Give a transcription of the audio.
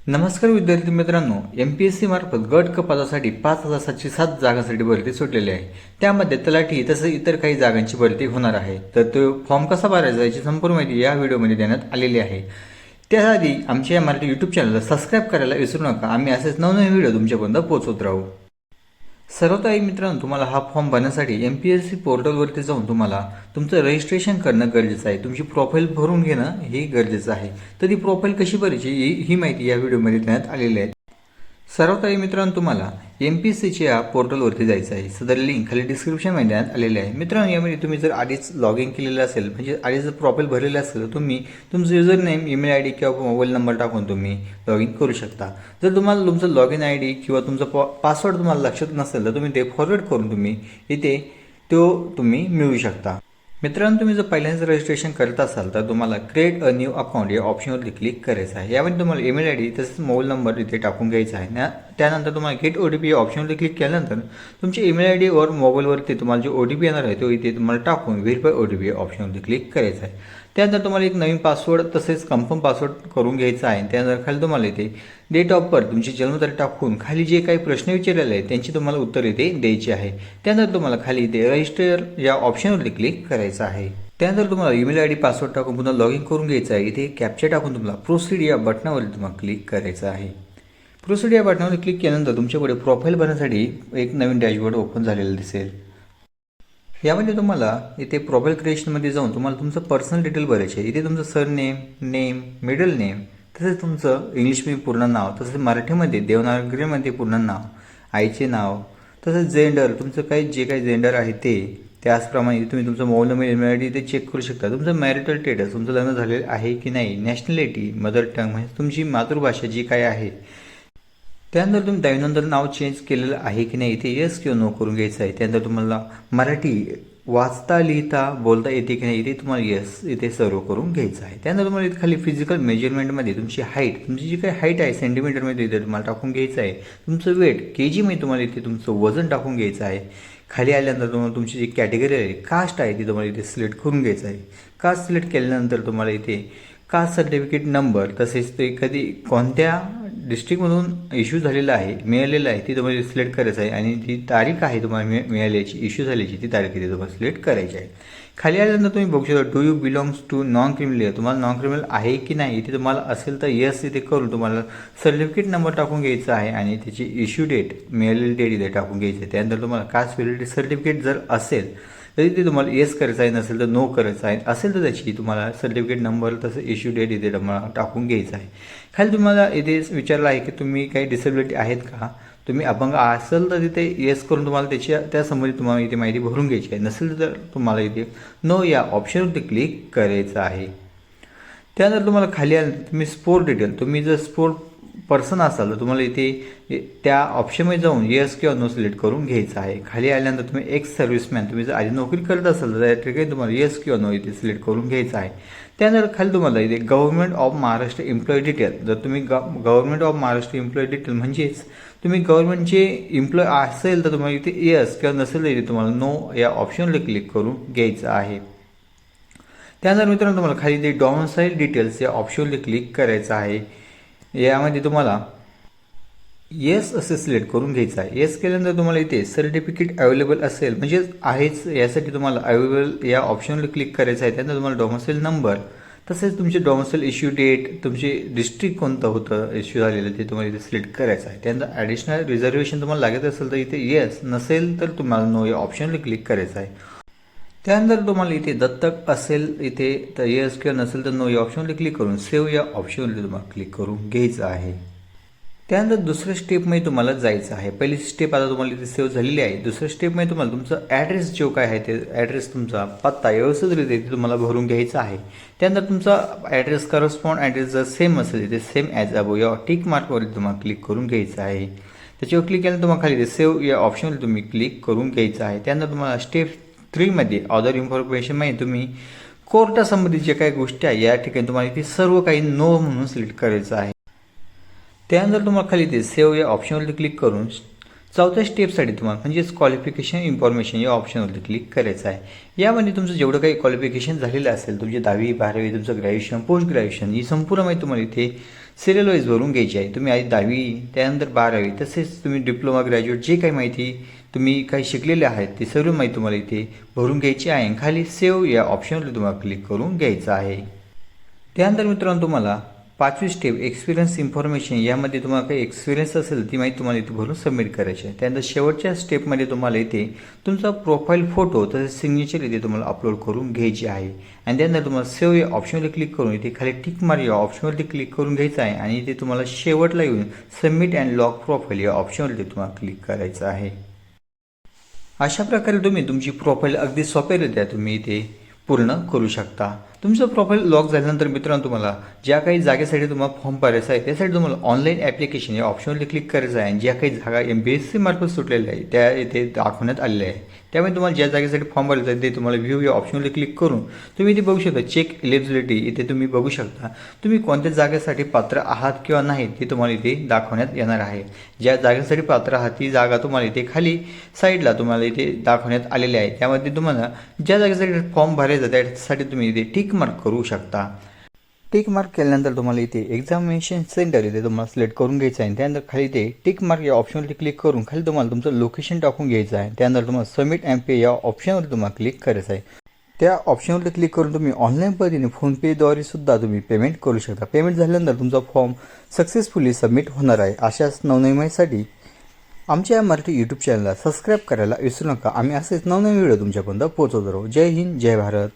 नमस्कार विद्यार्थी मित्रांनो, MPSC मार्फत गट क पदासाठी 5,707 जागांसाठी भरती सुटलेली आहे. त्यामध्ये तलाठी तसंच इतर काही जागांची भरती होणार आहे. तर तो फॉर्म कसा भरायचा याची संपूर्ण माहिती या व्हिडिओमध्ये देण्यात आलेली आहे. त्याआधी आमच्या या मराठी यूट्यूब चॅनलला सबस्क्राईब करायला विसरू नका. आम्ही असेच नवनवीन व्हिडिओ तुमच्यापर्यंत पोहोचवत राहू. सर्वात आधी मित्रांनो, तुम्हाला हा फॉर्म भरण्यासाठी MPSC पोर्टलवरती जाऊन तुम्हाला तुमचं रजिस्ट्रेशन करणं गरजेचं आहे. तुमची प्रोफाईल भरून घेणं हे गरजेचं आहे. तर ती प्रोफाईल कशी भरायची ही माहिती या व्हिडिओमध्ये देण्यात आलेली आहे. सर्वात आधी मित्रांनो, तुम्हाला MPSCच्या पोर्टलवरती जायचं आहे. सदर लिंक खाली डिस्क्रिप्शनमध्ये देण्यात आलेली आहे. मित्रांनो, यामध्ये तुम्ही जर आधीच लॉग इन केलेलं असेल, म्हणजे आधीच जर प्रोफाईल भरलेलं असेल, तर तुम्ही तुमचं युजर नेम, ईमेल ID किंवा मोबाईल नंबर टाकून तुम्ही लॉग इन करू शकता. जर तुम्हाला तुमचं लॉग इन ID किंवा तुमचा पासवर्ड तुम्हाला लक्षात नसेल, तर तुम्ही ते फॉरवर्ड करून तुम्ही इथे तुम्ही मिळवू शकता. मित्रांनो, तुम्ही जर पहिल्यांदाच रजिस्ट्रेशन करत असाल तर तुम्हाला क्रिएट अ न्यू अकाउंट या ऑप्शनवरती क्लिक करायचं आहे. यामध्ये तुम्हाला ईमेल ID तसेच मोबाईल नंबर इथे टाकून घ्यायचा आहे. त्यानंतर तुम्हाला गेट OTP या ऑप्शनवरती क्लिक केल्यानंतर तुमच्या ईमेल ID वर मोबाईलवरती तुम्हाला जो OTP येणार आहे तो इथे तुम्हाला टाकून व्हेरीफाय OTP या ऑप्शनवरती क्लिक करायचं आहे. त्यानंतर तुम्हाला एक नवीन पासवर्ड तसेच कन्फर्म पासवर्ड करून घ्यायचा आहे. त्यानंतर खाली तुम्हाला इथे डेट ऑफ बर्थ तुमची जन्मतारीख टाकून खाली जे काही प्रश्न विचारलेले आहेत त्यांची तुम्हाला उत्तर इथे द्यायची आहे. त्यानंतर तुम्हाला खाली इथे रजिस्टर या ऑप्शनवरती क्लिक करायचं आहे. त्यानंतर तुम्हाला ईमेल ID पासवर्ड टाकून पुन्हा लॉग इन करून घ्यायचं आहे. इथे कॅप्चा टाकून तुम्हाला प्रोसीड या बटनावरती तुम्हाला क्लिक करायचं आहे. प्रोसीड या बटनावर क्लिक केल्यानंतर तुमच्याकडे प्रोफाईल बनवण्यासाठी एक नवीन डॅशबोर्ड ओपन झालेलं दिसेल. यामध्ये तुम्हाला इथे प्रोफाईल क्रिएशनमध्ये जाऊन तुम्हाला तुमचं पर्सनल डिटेल भरायचे आहे. इथे तुमचं सरनेम, नेम, मिडल नेम तसेच तुमचं इंग्लिशमध्ये पूर्ण नाव तसेच मराठीमध्ये देवनागरीमध्ये पूर्ण नाव, आईचे नाव तसेच जेंडर, तुमचं जे काही जेंडर आहे ते. त्याचप्रमाणे तुम्ही तुमचा मोबाईल नंबर, ईमेल ID इथे चेक करू शकता. तुमचं मॅरिटल स्टेटस, तुमचं लग्न झालेलं आहे की नाही, नॅशनॅलिटी, मदर टंग म्हणजे तुमची मातृभाषा जी काय आहे. त्यानंतर तुम्ही दैनंदिन नाव चेंज केलेलं आहे की नाही इथे येस किंवा नो करून घ्यायचं आहे. त्यानंतर तुम्हाला मराठी वाचता लिहिता बोलता येते की नाही इथे तुम्हाला येस इथे सर्व करून घ्यायचं आहे. त्यानंतर तुम्हाला इथे खाली फिजिकल मेजरमेंटमध्ये तुमची हाईट, तुमची जी काही हाईट आहे सेंटीमीटरमध्ये इथे तुम्हाला टाकून घ्यायचं आहे. तुमचं वेट KGमध्ये तुम्हाला इथे तुमचं वजन टाकून घ्यायचं आहे. खाली आल्यानंतर तुम्हाला तुमची जी कॅटेगरी आहे, कास्ट आहे ती तुम्हाला इथे सिलेक्ट करून घ्यायचं आहे. कास्ट सिलेक्ट केल्यानंतर तुम्हाला इथे कास्ट सर्टिफिकेट नंबर तसेच ते कधी कोणत्या डिस्ट्रिक्टमधून इश्यू झालेला आहे, मिळालेलं आहे ती तुम्हाला सिलेक्ट करायचं आहे. आणि जी तारीख आहे तुम्हाला मिळाल्याची, इश्यू झाल्याची ती तारीख इथे तुम्हाला सिलेक्ट करायची आहे. खाली आल्यानंतर तुम्ही बघू शकता do you belongs to non criminal, तुम्हाला नॉन क्रिमिनल आहे की नाही इथे तुम्हाला असेल तर येस इथे करून तुम्हाला सर्टिफिकेट नंबर टाकून घ्यायचा आहे आणि त्याची इश्यू डेट, मिळालेली डेट इथे टाकून घ्यायची आहे. त्यानंतर तुम्हाला कास्ट व्हॅलिडिटी सर्टिफिकेट जर असेल तरी ते तुम्हाला येस करायचं आहे, नसेल तर नो करायचं आहे. असेल तर त्याची तुम्हाला सर्टिफिकेट नंबर तसं इश्यू डेट इथे तुम्हाला टाकून घ्यायचं आहे. खाली तुम्हाला इथे विचारलं आहे की तुम्ही काही डिसेबिलिटी आहेत का, तुम्ही अपंग असेल तर तिथे येस करून तुम्हाला त्या संबंधित तुम्हाला इथे माहिती भरून घ्यायची आहे. नसेल तर तुम्हाला इथे नो या ऑप्शनवरती क्लिक करायचं आहे. त्यानंतर तुम्हाला खाली आलं तुम्ही स्पोर्ट डिटेल, तुम्ही जर स्पोर्ट पर्सन असाल तर तुम्हाला इथे त्या ऑप्शनमध्ये जाऊन येस किंवा नो सिलेक्ट करून घ्यायचं आहे. खाली आल्यानंतर तुम्ही एक्स सर्व्हिसमॅन, तुम्ही जर आधी नोकरी करत असाल तर त्या ठिकाणी तुम्हाला येस किंवा नो इथे सिलेक्ट करून घ्यायचं आहे. त्यानंतर खाली तुम्हाला इथे government of Maharashtra employee detail, जर तुम्ही government of Maharashtra employee detail म्हणजेच तुम्ही गव्हर्नमेंटचे एम्प्लॉय असेल तर तुम्हाला इथे येस किंवा नसेल तर इथे तुम्हाला नो या ऑप्शनला क्लिक करून घ्यायचं आहे. त्यानंतर मित्रांनो तुम्हाला खाली इथे डॉमिसाईल डिटेल्स या ऑप्शनला क्लिक करायचं आहे. यामध्ये तुम्हाला येस असे सिलेक्ट करून घ्यायचं आहे. येस केल्यानंतर तुम्हाला इथे सर्टिफिकेट अवेलेबल असेल म्हणजेच आहेच यासाठी तुम्हाला अवेलेबल या ऑप्शनला क्लिक करायचं आहे. त्यानंतर तुम्हाला डॉमिसाईल नंबर तसेच तुमचे डॉमिसाईल इश्यू डेट, तुमचे डिस्ट्रिक्ट कोणतं होतं इश्यू झालेलं ते तुम्हाला इथे सिलेक्ट करायचं आहे. त्यानंतर ॲडिशनल रिझर्वेशन तुम्हाला लागत असेल तर इथे येस, नसेल तर तुम्हाला नो या ऑप्शनला क्लिक करायचं आहे. त्यानंतर तुम्हाला इथे दत्तक असेल इथे तर येस किंवा नसेल तर नो या ऑप्शनवर क्लिक करून सेव्ह या ऑप्शनवर तुम्हाला क्लिक करून घ्यायचं आहे. त्यानंतर दुसऱ्या स्टेपमध्ये तुम्हाला जायचं आहे. पहिली स्टेप आता तुम्हाला इथे सेव्ह झालेली आहे. दुसऱ्या स्टेपमध्ये तुम्हाला तुमचं ॲड्रेस जो काय आहे ते ॲड्रेस, तुमचा पत्ता व्यवस्थितरित्या इथे तुम्हाला भरून घ्यायचा आहे. त्यानंतर तुमचा ॲड्रेस करस्पॉन्ड ॲड्रेस जर सेम असेल इथे सेम ॲज अबो या टिक मार्कवरती तुम्हाला क्लिक करून घ्यायचं आहे. त्याच्यावर क्लिक केल्यानंतर तुम्हाला खाली सेव्ह या ऑप्शनवर तुम्ही क्लिक करून घ्यायचं आहे. त्यानंतर तुम्हाला स्टेप 3 मध्ये अदर इन्फॉर्मेशनमध्ये तुम्ही कोर्टासंबंधित जे काही गोष्टी आहे या ठिकाणी तुम्हाला इथे सर्व काही नो म्हणून सिलेक्ट करायचं आहे. त्यानंतर तुम्हाला खाली इथे सेव्ह या ऑप्शनवरती क्लिक करून चौथ्या स्टेपसाठी तुम्हाला म्हणजेच क्वालिफिकेशन इन्फॉर्मेशन या ऑप्शनवरती क्लिक करायचं आहे. यामध्ये तुमचं जेवढं काही क्वालिफिकेशन झालेलं असेल, तुमची 10वी 12वी, तुमचं ग्रॅज्युएशन, पोस्ट ग्रॅज्युएशन ही संपूर्ण माहिती तुम्हाला इथे सिरियल वाईज भरून घ्यायची आहे. तुम्ही आधी 10वी त्यानंतर 12वी तसेच तुम्ही डिप्लोमा ग्रॅज्युएट जे काही माहिती तुम्ही काही शिकलेले आहेत ते सर्व माहिती तुम्हाला इथे भरून घ्यायची आहे. खाली सेव्ह या ऑप्शनवर तुम्हाला क्लिक करून घ्यायचं आहे. त्यानंतर मित्रांनो तुम्हाला 5वी स्टेप एक्सपिरियन्स इन्फॉर्मेशन यामध्ये तुम्हाला काही एक्सपिरियन्स असेल ती माहिती तुम्हाला इथे भरून सबमिट करायची आहे. त्यानंतर शेवटच्या स्टेपमध्ये तुम्हाला इथे तुमचा प्रोफाईल फोटो तसेच सिग्नेचर इथे तुम्हाला अपलोड करून घ्यायची आहे. आणि त्यानंतर तुम्हाला सेव्ह या ऑप्शनवर क्लिक करून इथे खाली टिक मार्क या ऑप्शनवरती क्लिक करून घ्यायचं आहे. आणि इथे तुम्हाला शेवटला येऊन सबमिट अँड लॉग प्रोफाईल या ऑप्शनवरती तुम्हाला क्लिक करायचं आहे. अशा प्रकारे तुम्ही तुमची प्रोफाईल अगदी सोप्यारित्या तुम्ही इथे पूर्ण करू शकता. तुमचं प्रोफाईल लॉक झाल्यानंतर मित्रांनो तुम्हाला ज्या काही जागेसाठी तुम्हाला फॉर्म भरायचा आहे त्यासाठी तुम्हाला ऑनलाईन ॲप्लिकेशन या ऑप्शनवरती क्लिक करायचं आहे. आणि ज्या काही जागा MPSC मार्फत सुटलेल्या आहे त्या इथे दाखवण्यात आलेल्या आहे. त्यामुळे तुम्हाला ज्या जागेसाठी फॉर्म भरायचा आहे ते तुम्हाला व्ह्यू या ऑप्शनवरती क्लिक करून तुम्ही इथे बघू शकता चेक एलिजिबिलिटी. इथे तुम्ही बघू शकता तुम्ही कोणत्या जागेसाठी पात्र आहात किंवा नाही ते तुम्हाला इथे दाखवण्यात येणार आहे. ज्या जागेसाठी पात्र आहात ती जागा तुम्हाला इथे खाली साईडला तुम्हाला इथे दाखवण्यात आलेली आहे. त्यामध्ये तुम्हाला ज्या जागेसाठी फॉर्म भरायचा त्यासाठी तुम्ही इथे टिक मार्क करू शकता. टिक मार्क केल्यानंतर तुम्हाला इथे एक्झामिनेशन सेंटर इथे तुम्हाला सिलेक्ट करून घ्यायचं आहे. त्यानंतर खाली इथे टिक मार्क या ऑप्शनवरती क्लिक करून खाली तुम्हाला तुमचं लोकेशन टाकून घ्यायचं आहे. त्यानंतर तुम्हाला सबमिट अँड पे या ऑप्शनवर तुम्हाला क्लिक करायचं आहे. त्या ऑप्शनवरती क्लिक करून तुम्ही ऑनलाईन पद्धतीने फोनपेद्वारे सुद्धा तुम्ही पेमेंट करू शकता. पेमेंट झाल्यानंतर तुमचा फॉर्म सक्सेसफुली सबमिट होणार आहे. अशाच नवनवीन माहितीसाठी आमच्या मराठी यूट्यूब चॅनलला सबस्क्राईब करायला विसरू नका. आम्ही असेच नवनवीन व्हिडिओ तुमच्यापर्यंत पोहोचवत राहू. जय हिंद, जय भारत.